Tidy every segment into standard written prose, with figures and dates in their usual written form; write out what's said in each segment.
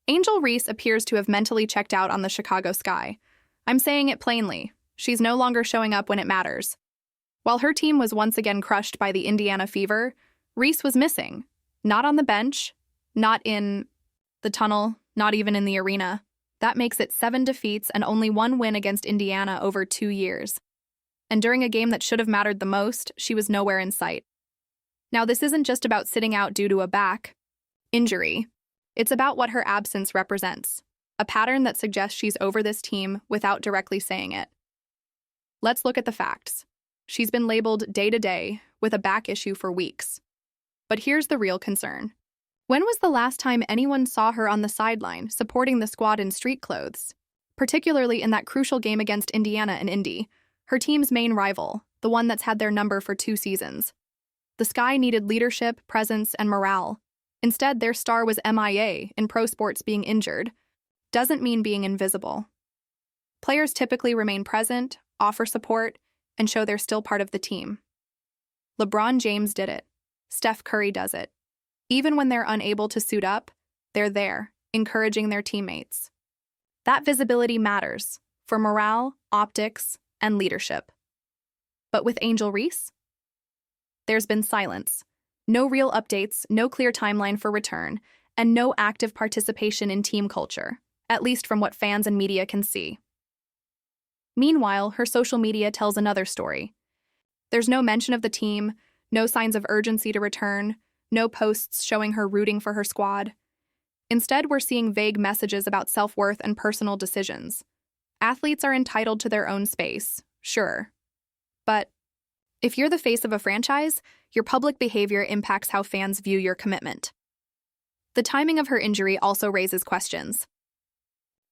Angel Reese appears to have mentally checked out on the Chicago Sky. I'm saying it plainly. She's no longer showing up when it matters. While her team was once again crushed by the Indiana Fever, Reese was missing. Not on the bench, not in the tunnel, not even in the arena. That makes it 7 defeats and only 1 win against Indiana over 2 years. And during a game that should have mattered the most, she was nowhere in sight. Now, this isn't just about sitting out due to a back injury. It's about what her absence represents, a pattern that suggests she's over this team without directly saying it. Let's look at the facts. She's been labeled day-to-day with a back issue for weeks. But here's the real concern. When was the last time anyone saw her on the sideline supporting the squad in street clothes? Particularly in that crucial game against Indiana and Indy, her team's main rival, the one that's had their number for 2 seasons. The Sky needed leadership, presence, and morale. Instead, their star was MIA in pro sports. Being injured doesn't mean being invisible. Players typically remain present, offer support, and show they're still part of the team. LeBron James did it. Steph Curry does it. Even when they're unable to suit up, they're there, encouraging their teammates. That visibility matters for morale, optics, and leadership. But with Angel Reese, there's been silence. No real updates, no clear timeline for return, and no active participation in team culture, at least from what fans and media can see. Meanwhile, her social media tells another story. There's no mention of the team, no signs of urgency to return, no posts showing her rooting for her squad. Instead, we're seeing vague messages about self-worth and personal decisions. Athletes are entitled to their own space, sure. But if you're the face of a franchise, your public behavior impacts how fans view your commitment. The timing of her injury also raises questions.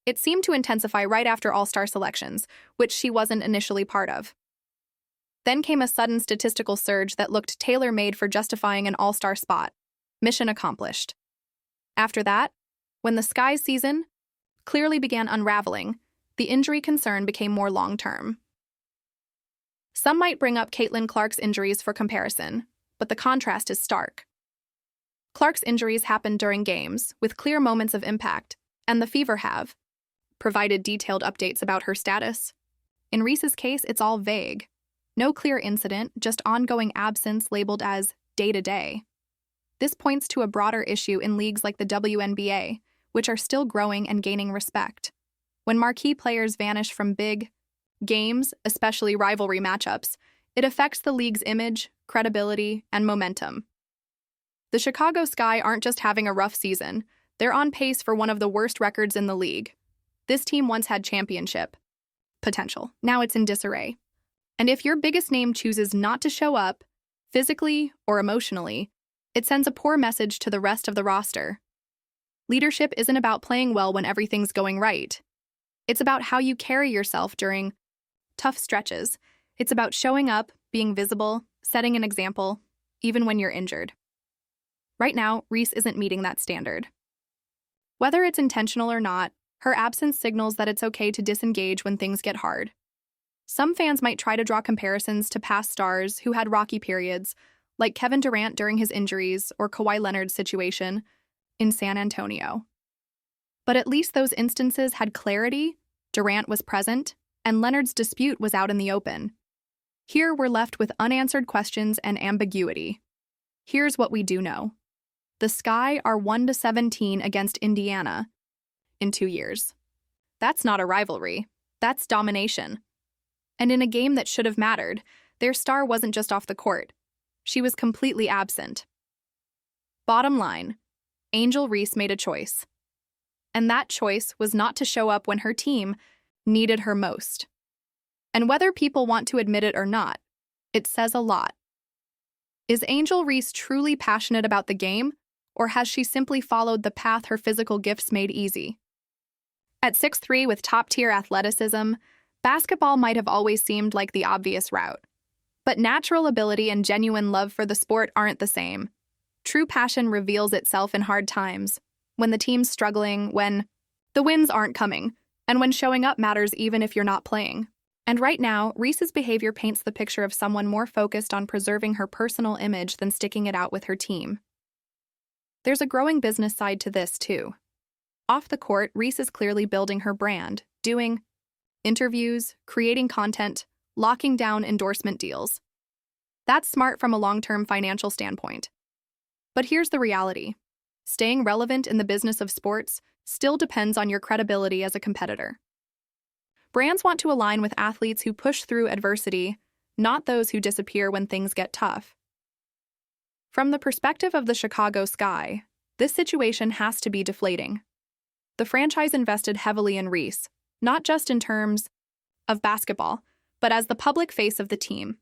It seemed to intensify right after All-Star selections, which she wasn't initially part of. Then came a sudden statistical surge that looked tailor-made for justifying an All-Star spot. Mission accomplished. After that, when the Sky's season clearly began unraveling, the injury concern became more long-term. Some might bring up Caitlin Clark's injuries for comparison, but the contrast is stark. Clark's injuries happened during games, with clear moments of impact, and the Fever have provided detailed updates about her status. In Reese's case, it's all vague. No clear incident, just ongoing absence labeled as day-to-day. This points to a broader issue in leagues like the WNBA, which are still growing and gaining respect. When marquee players vanish from big games, especially rivalry matchups, it affects the league's image, credibility, and momentum. The Chicago Sky aren't just having a rough season, they're on pace for one of the worst records in the league. This team once had championship potential. Now it's in disarray. And if your biggest name chooses not to show up, physically or emotionally, it sends a poor message to the rest of the roster. Leadership isn't about playing well when everything's going right. It's about how you carry yourself during tough stretches. It's about showing up, being visible, setting an example, even when you're injured. Right now, Reese isn't meeting that standard. Whether it's intentional or not, her absence signals that it's okay to disengage when things get hard. Some fans might try to draw comparisons to past stars who had rocky periods, like Kevin Durant during his injuries or Kawhi Leonard's situation in San Antonio. But at least those instances had clarity, Durant was present, and Leonard's dispute was out in the open. Here we're left with unanswered questions and ambiguity. Here's what we do know. The Sky are 1-17 against Indiana in 2 years. That's not a rivalry. That's domination. And in a game that should have mattered, their star wasn't just off the court. She was completely absent. Bottom line, Angel Reese made a choice. And that choice was not to show up when her team needed her most. And whether people want to admit it or not, it says a lot. Is Angel Reese truly passionate about the game, or has she simply followed the path her physical gifts made easy? At 6'3" with top-tier athleticism, basketball might have always seemed like the obvious route. But natural ability and genuine love for the sport aren't the same. True passion reveals itself in hard times, when the team's struggling, when the wins aren't coming, and when showing up matters even if you're not playing. And right now, Reese's behavior paints the picture of someone more focused on preserving her personal image than sticking it out with her team. There's a growing business side to this, too. Off the court, Reese is clearly building her brand, doing interviews, creating content, locking down endorsement deals. That's smart from a long-term financial standpoint. But here's the reality. Staying relevant in the business of sports still depends on your credibility as a competitor. Brands want to align with athletes who push through adversity, not those who disappear when things get tough. From the perspective of the Chicago Sky, this situation has to be deflating. The franchise invested heavily in Reese, not just in terms of basketball, but as the public face of the team.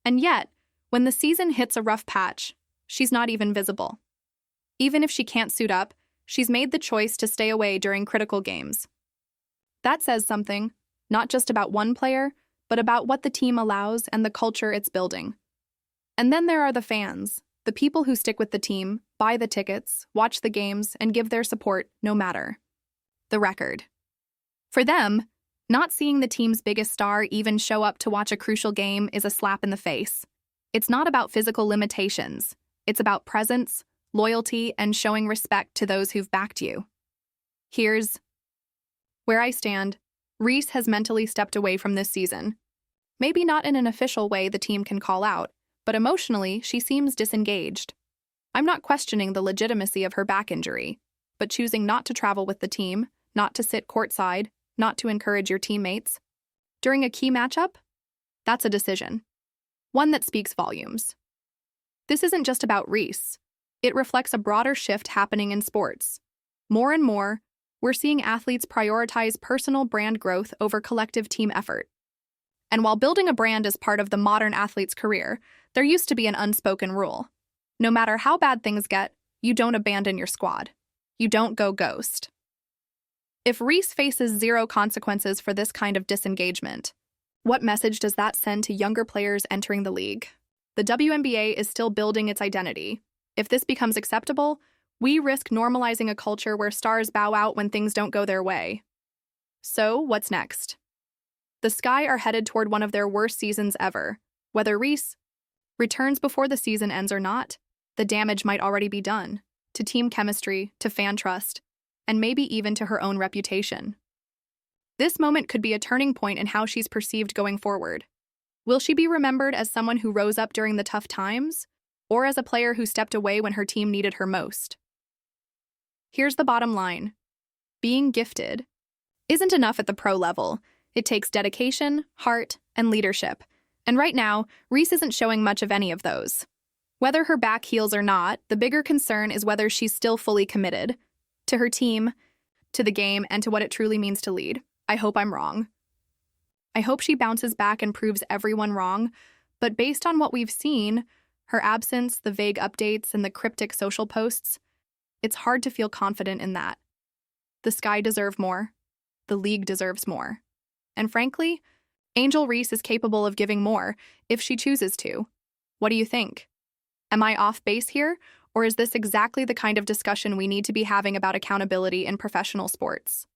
And yet, when the season hits a rough patch, she's not even visible. Even if she can't suit up, she's made the choice to stay away during critical games. That says something, not just about one player, but about what the team allows and the culture it's building. And then there are the fans, the people who stick with the team, buy the tickets, watch the games, and give their support no matter the record. For them, not seeing the team's biggest star even show up to watch a crucial game is a slap in the face. It's not about physical limitations. It's about presence, loyalty, and showing respect to those who've backed you. Here's where I stand. Reese has mentally stepped away from this season. Maybe not in an official way the team can call out, but emotionally, she seems disengaged. I'm not questioning the legitimacy of her back injury, but choosing not to travel with the team, not to sit courtside, not to encourage your teammates during a key matchup, that's a decision. One that speaks volumes. This isn't just about Reese. It reflects a broader shift happening in sports. More and more, we're seeing athletes prioritize personal brand growth over collective team effort. And while building a brand is part of the modern athlete's career, there used to be an unspoken rule. No matter how bad things get, you don't abandon your squad. You don't go ghost. If Reese faces zero consequences for this kind of disengagement, what message does that send to younger players entering the league? The WNBA is still building its identity. If this becomes acceptable, we risk normalizing a culture where stars bow out when things don't go their way. So, what's next? The Sky are headed toward one of their worst seasons ever. Whether Reese returns before the season ends or not, the damage might already be done, to team chemistry, to fan trust, and maybe even to her own reputation. This moment could be a turning point in how she's perceived going forward. Will she be remembered as someone who rose up during the tough times, or as a player who stepped away when her team needed her most? Here's the bottom line. Being gifted isn't enough at the pro level. It takes dedication, heart, and leadership. And right now, Reese isn't showing much of any of those. Whether her back heals or not, the bigger concern is whether she's still fully committed to her team, to the game, and to what it truly means to lead. I hope I'm wrong. I hope she bounces back and proves everyone wrong, but based on what we've seen, her absence, the vague updates, and the cryptic social posts, it's hard to feel confident in that. The Sky deserve more. The league deserves more. And frankly, Angel Reese is capable of giving more if she chooses to. What do you think? Am I off base here, or is this exactly the kind of discussion we need to be having about accountability in professional sports?